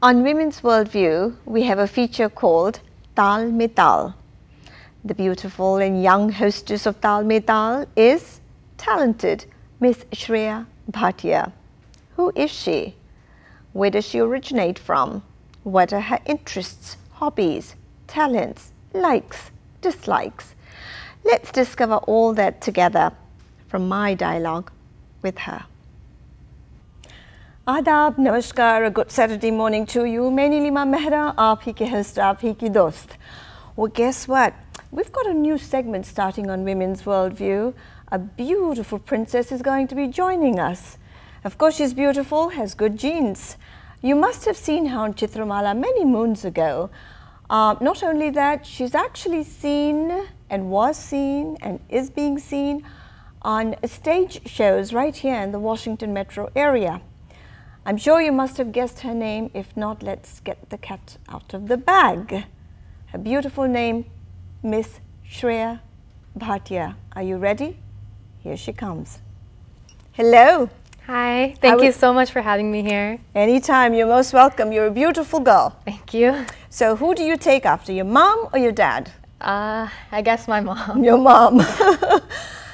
On Women's Worldview, we have a feature called Taal Mein Taal. The beautiful and young hostess of Taal Mein Taal is talented Miss Shreya Bhatia. Who is she? Where does she originate from? What are her interests, hobbies, talents, likes, dislikes? Let's discover all that together from my dialogue with her. आदाब, नमस्कार, a good Saturday morning to you. मैं नीलिमा मेहरा, आप ही के host, आप ही की दोस्त. Well, guess what? We've got a new segment starting on Women's Worldview. A beautiful princess is going to be joining us. Of course, she's beautiful, has good genes. You must have seen her on Chitramala many moons ago. Not only that, she's actually seen and was seen and is being seen on stage shows right here in the Washington metro area. I'm sure you must have guessed her name. If not, let's get the cat out of the bag. Her beautiful name, Miss Shreya Bhatia. Are you ready? Here she comes. Hello. Hi. Thank you so much for having me here. Anytime. You're most welcome. You're a beautiful girl. Thank you. So who do you take after, your mom or your dad? I guess my mom. Your mom.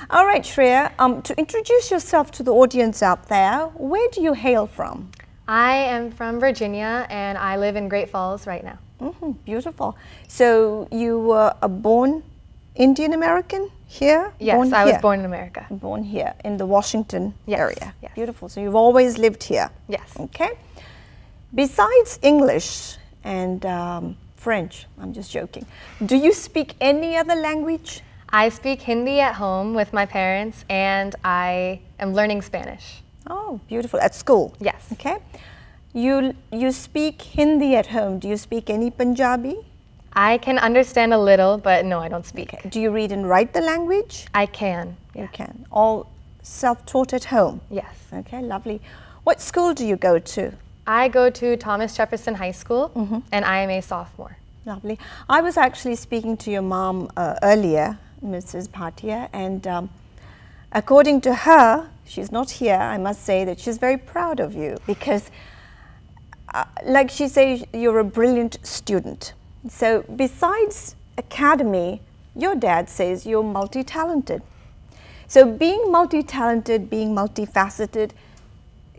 All right, Shreya, to introduce yourself to the audience out there, where do you hail from? I am from Virginia and I live in Great Falls right now. Beautiful. So you were a born Indian American here? Yes, I was born in America. Born here in the Washington area. Yes. Beautiful. So you've always lived here? Yes. Okay. Besides English and French, I'm just joking, do you speak any other language? I speak Hindi at home with my parents and I am learning Spanish. Oh, beautiful. At school? Yes. Okay. You speak Hindi at home. Do you speak any Punjabi? I can understand a little, but no, I don't speak. Okay. Do you read and write the language? I can. You can. All self-taught at home? Yes. Okay, lovely. What school do you go to? I go to Thomas Jefferson High School and I am a sophomore. Lovely. I was actually speaking to your mom earlier, Mrs. Bhatia, and according to her, she's not here, I must say that she's very proud of you because like she says, you're a brilliant student. So besides academy, your dad says you're multi-talented. So being multi-talented, being multifaceted,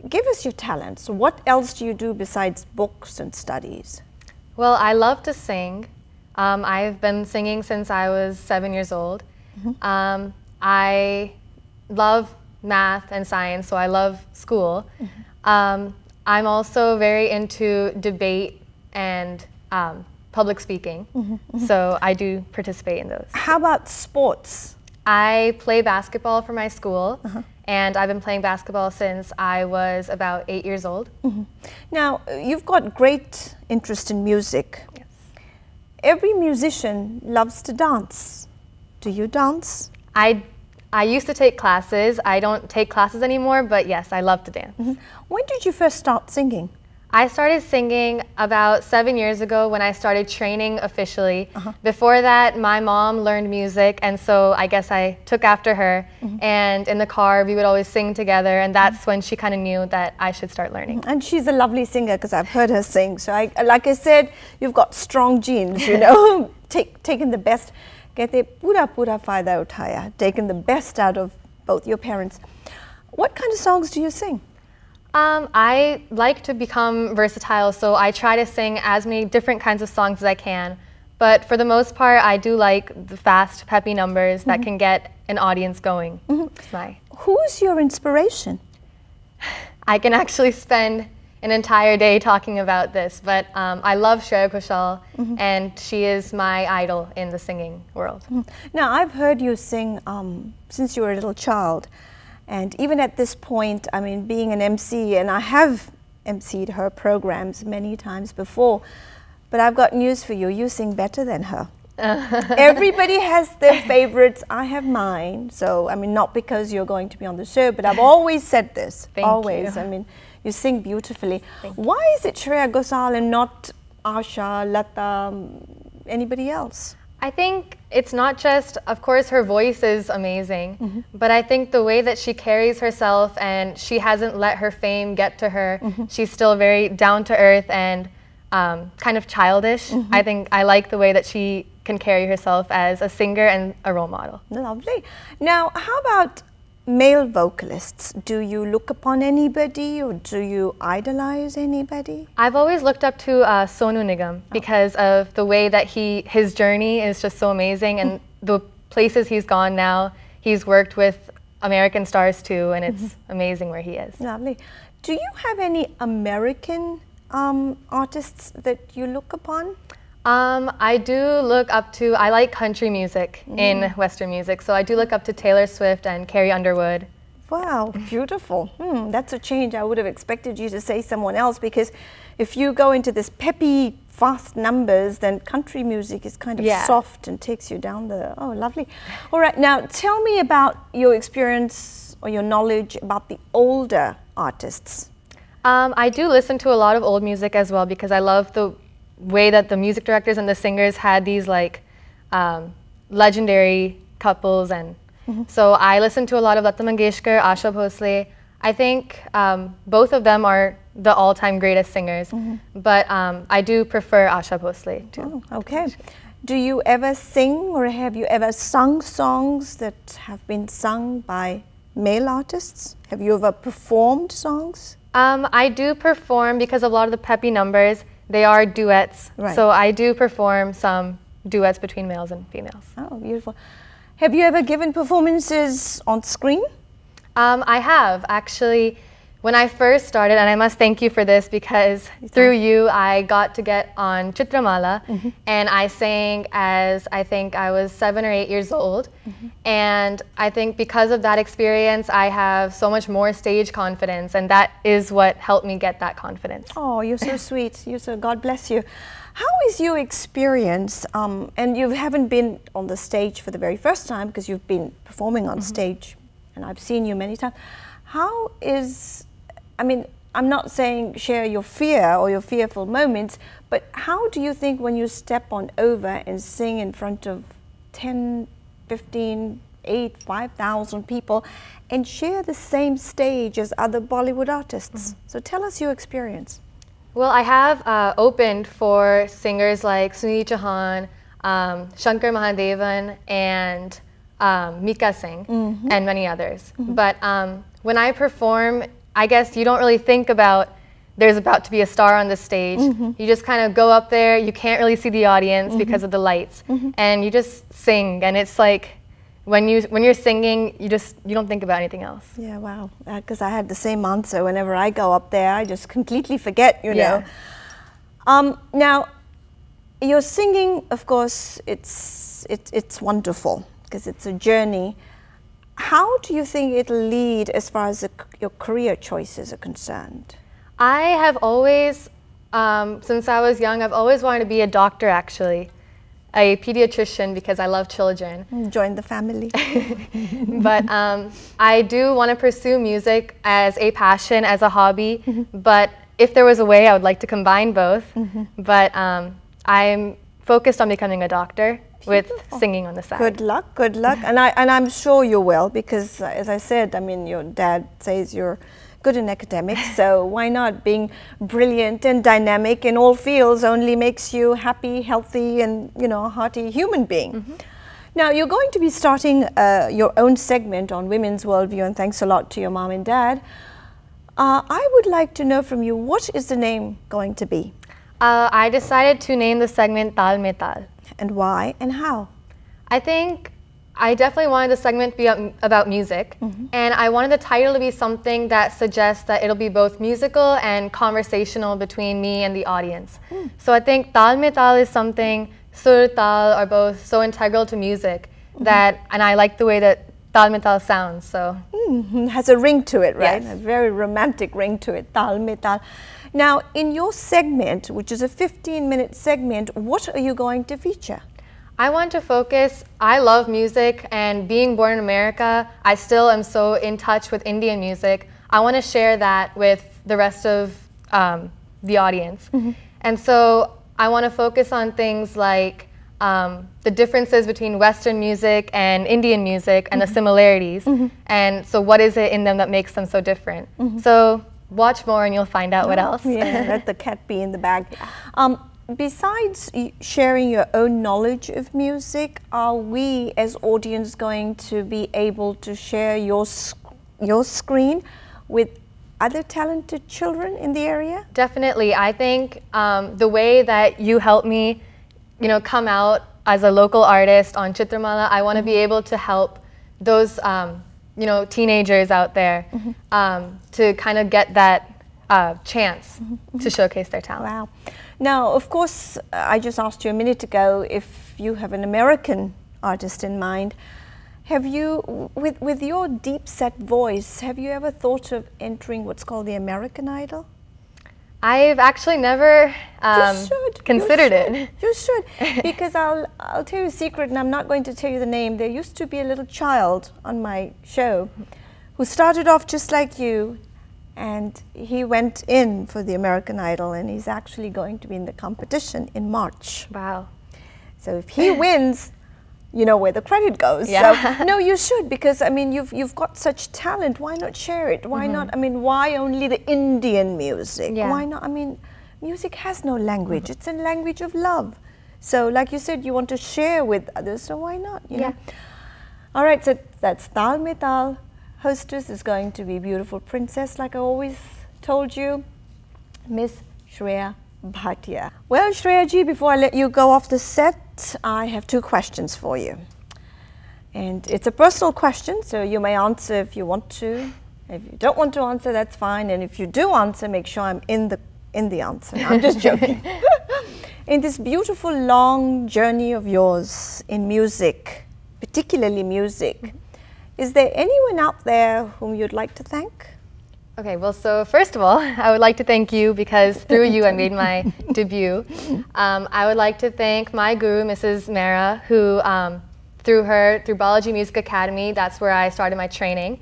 give us your talents. What else do you do besides books and studies? Well, I love to sing. I've been singing since I was 7 years old. I love math and science, so I love school. I'm also very into debate and public speaking, so I do participate in those. How about sports? I play basketball for my school, and I've been playing basketball since I was about 8 years old. Now, you've got great interest in music. Yes. Every musician loves to dance. Do you dance? I used to take classes. I don't take classes anymore, but yes, I love to dance. When did you first start singing? I started singing about 7 years ago when I started training officially. Before that, my mom learned music, and so I guess I took after her. And in the car, we would always sing together, and that's when she kind of knew that I should start learning. And she's a lovely singer because I've heard her sing. So like I said, you've got strong genes, you know, taking the best, pura fayda uthaya, taking the best out of both your parents. What kind of songs do you sing? I like to become versatile, so I try to sing as many different kinds of songs as I can. But for the most part, I do like the fast, peppy numbers that can get an audience going. Who's your inspiration? I can actually spend an entire day talking about this, but I love Shreya Bhatia, and she is my idol in the singing world. Now, I've heard you sing since you were a little child. And even at this point, I mean, being an MC, and I have MC'd her programs many times before, but I've got news for you. You sing better than her. Everybody has their favorites. I have mine. So, I mean, not because you're going to be on the show, but I've always said this. Always. I mean, you sing beautifully. Why is it Shreya Ghosal and not Asha, Lata, anybody else? I think it's not just, of course, her voice is amazing, but I think the way that she carries herself and she hasn't let her fame get to her, she's still very down to earth, and kind of childish. I think I like the way that she can carry herself as a singer and a role model. Lovely. Now, how about male vocalists? Do you look upon anybody or do you idolize anybody? I've always looked up to Sonu Nigam because of the way that his journey is just so amazing, and the places he's gone now. He's worked with American stars too, and it's amazing where he is. Lovely. Do you have any American artists that you look upon? I do look up to, I like country music in Western music, so I do look up to Taylor Swift and Carrie Underwood. Wow, beautiful. That's a change. I would have expected you to say someone else, because if you go into this peppy, fast numbers, then country music is kind of soft and takes you down the, oh, lovely. All right, now tell me about your experience or your knowledge about the older artists. I do listen to a lot of old music as well, because I love the way that the music directors and the singers had these like legendary couples, and so I listen to a lot of Lata Mangeshkar, Asha Bhosle. I think both of them are the all-time greatest singers, but I do prefer Asha Bhosle too. Oh, okay. Do you ever sing, or have you ever sung songs that have been sung by male artists? Have you ever performed songs? I do perform, because of a lot of the peppy numbers, they are duets. Right. So I do perform some duets between males and females. Oh, beautiful. Have you ever given performances on screen? I have, actually. When I first started, and I must thank you for this, because through you I got to get on Chitramala, and I sang as I think I was 7 or 8 years old, and I think because of that experience I have so much more stage confidence, and that is what helped me get that confidence. Oh, you're so sweet. You're so, God bless you. How is your experience, and you haven't been on the stage for the very first time, because you've been performing on stage, and I've seen you many times. How is, I mean, I'm not saying share your fear or your fearful moments, but how do you think when you step on over and sing in front of 10, 15, 8, 5,000 people and share the same stage as other Bollywood artists? So tell us your experience. Well, I have opened for singers like Sunil Chauhan, Shankar Mahadevan, and Mika Singh, and many others. But when I perform, I guess you don't really think about there's about to be a star on the stage. You just kind of go up there, you can't really see the audience because of the lights, and you just sing, and it's like when you're singing, you don't think about anything else. Yeah, wow. Because I had the same answer. Whenever I go up there, I just completely forget, you know. Now, your singing, of course, it's wonderful, because it's a journey. How do you think it'll lead as far as your career choices are concerned? I have always, since I was young, I've always wanted to be a doctor, actually. A pediatrician, because I love children. Join the family. But I do want to pursue music as a passion, as a hobby, but if there was a way, I would like to combine both. But I'm focused on becoming a doctor. With singing on the side. Good luck, good luck. And I'm sure you will, because as I said, I mean, your dad says you're good in academics, so why not? Being brilliant and dynamic in all fields only makes you happy, healthy, and, you know, a hearty human being. Now, you're going to be starting your own segment on Women's Worldview, and thanks a lot to your mom and dad. I would like to know from you, what is the name going to be? I decided to name the segment Taal Mein Taal. And why and how? I think I definitely wanted the segment to be about music, and I wanted the title to be something that suggests that it'll be both musical and conversational between me and the audience. So I think Taal Mein Taal is something, Sur, Taal are both so integral to music that, and I like the way that Taal Mein Taal sounds, so. Has a ring to it, right? Yes. A very romantic ring to it, Taal Mein Taal. Now, in your segment, which is a 15-minute segment, what are you going to feature? I want to focus, I love music, and being born in America, I still am so in touch with Indian music. I want to share that with the rest of the audience. And so I want to focus on things like the differences between Western music and Indian music and the similarities. And so what is it in them that makes them so different? So watch more and you'll find out what else. Yeah, let the cat be in the bag. Besides sharing your own knowledge of music, are we as audience going to be able to share your screen with other talented children in the area? Definitely. I think the way that you helped me, come out as a local artist on Chitramala, I want to be able to help those, teenagers out there to kind of get that chance to showcase their talent. Wow. Now, of course, I just asked you a minute ago if you have an American artist in mind. Have you, with your deep-set voice, have you ever thought of entering what's called the American Idol? I've actually never considered it. You should, because I'll tell you a secret, and I'm not going to tell you the name. There used to be a little child on my show who started off just like you, and he went in for the American Idol, and he's actually going to be in the competition in March. Wow. So if he wins, you know where the credit goes. Yeah. So, no, you should, because I mean, you've got such talent. Why not share it? Why not? I mean, why only the Indian music? Yeah. Why not? I mean, music has no language. It's a language of love. So, like you said, you want to share with others. So why not? You know? All right. So that's Taal Mein Taal. Hostess is going to be beautiful princess, like I always told you, Miss Shreya Bhatia. Well, Shreya ji, before I let you go off the set, I have two questions for you. And it's a personal question, so you may answer if you want to. If you don't want to answer, that's fine. And if you do answer, make sure I'm in the answer. I'm just joking. In this beautiful long journey of yours in music, particularly music, is there anyone out there whom you'd like to thank? Okay, well, so first of all, I would like to thank you because through you I made my debut. I would like to thank my guru, Mrs. Mehra, who through Balaji Music Academy, that's where I started my training.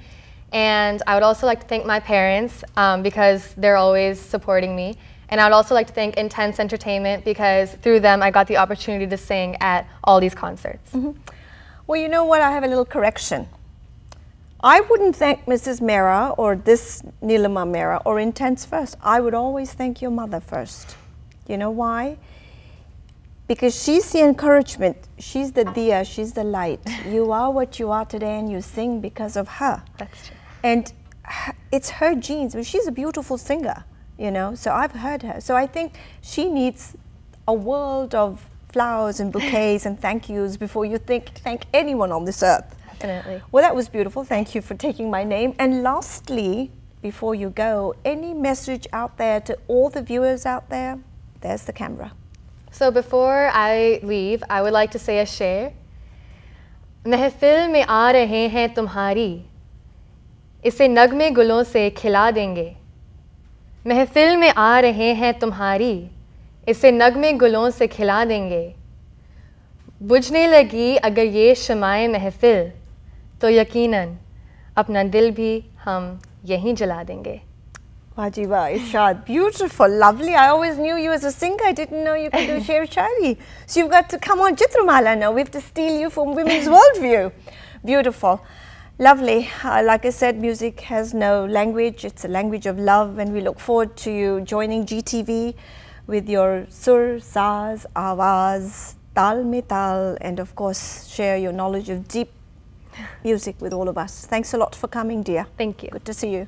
And I would also like to thank my parents because they're always supporting me. And I would also like to thank Intense Entertainment because through them I got the opportunity to sing at all these concerts. Well, you know what? I have a little correction. I wouldn't thank Mrs. Mehra or this Nilima Mehra or Intense first. I would always thank your mother first. You know why? Because she's the encouragement. She's the diya, she's the light. You are what you are today and you sing because of her. That's true. And it's her genes. I mean, she's a beautiful singer, you know, so I've heard her. So I think she needs a world of flowers and bouquets and thank yous before you thank anyone on this earth. Definitely. Well, that was beautiful. Thank you for taking my name. And lastly, before you go, any message out there to all the viewers out there? There's the camera. So before I leave, I would like to say a sher. महफिल में आ रहे हैं तुम्हारी, इसे नगमे गुलों से खिला देंगे. महफिल में आ रहे हैं तुम्हारी, इसे नगमे गुलों से खिला देंगे. बुझने लगी अगर ये शमाए महफिल, तो यकीनन अपना दिल भी हम यहीं जला देंगे. Wajiba, Ishad, beautiful, lovely. I always knew you as a singer. I didn't know you could do Sher Shari. So you've got to come on Chitramala now. We have to steal you from Women's Worldview. Beautiful. Lovely. Like I said, music has no language. It's a language of love, and we look forward to you joining GTV with your Sur, Saaz, Awaaz, Taal Mein Taal, and of course share your knowledge of deep music with all of us. Thanks a lot for coming, dear. Thank you. Good to see you.